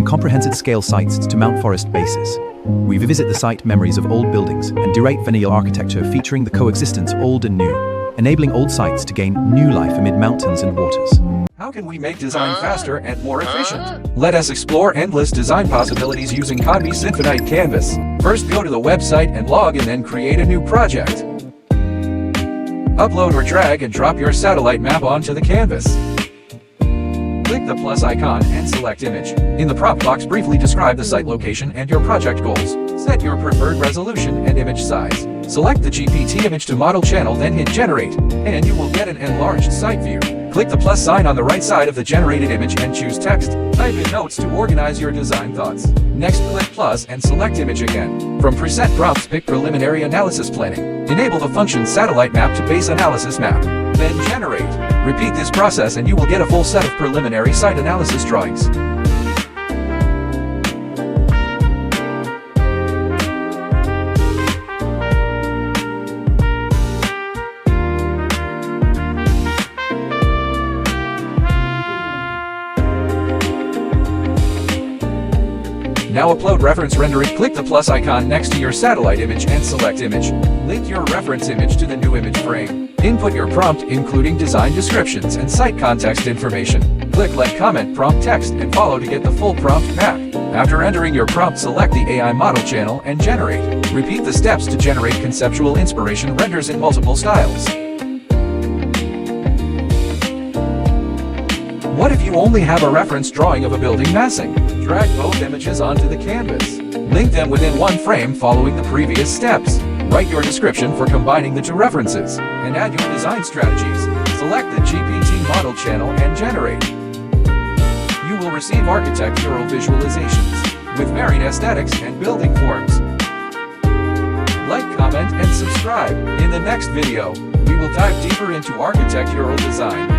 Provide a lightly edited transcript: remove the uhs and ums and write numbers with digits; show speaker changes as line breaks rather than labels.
comprehensive scale sites to mount forest bases. We revisit the site memories of old buildings and direct vernacular architecture featuring the coexistence old and new, enabling old sites to gain new life amid mountains and waters.
How can we make design faster and more efficient? Let us explore endless design possibilities using KONVI's infinite canvas. First, go to the website and log in, then create a new project. Upload or drag and drop your satellite map onto the canvas. Click the plus icon and select image. In the prompt box, briefly describe the site location and your project goals. Set your preferred resolution and image size. Select the GPT image to model channel, then hit generate, and you will get an enlarged site view. Click the plus sign on the right side of the generated image and choose text. Type in notes to organize your design thoughts. Next, click plus and select image again. From preset prompts, pick preliminary analysis planning. Enable the function satellite map to base analysis map. Then generate. Repeat this process and you will get a full set of preliminary site analysis drawings. Now upload reference rendering. Click the plus icon next to your satellite image and select image. Link your reference image to the new image frame. Input your prompt, including design descriptions and site context information. Click like comment prompt text and follow to get the full prompt back. After entering your prompt, select the AI model channel and generate. Repeat the steps to generate conceptual inspiration renders in multiple styles. What if you only have a reference drawing of a building massing? Drag both images onto the canvas. Link them within one frame following the previous steps. Write your description for combining the two references, and add your design strategies. Select the GPT model channel and generate. You will receive architectural visualizations with varied aesthetics and building forms. Like, comment, and subscribe. In the next video, we will dive deeper into architectural design.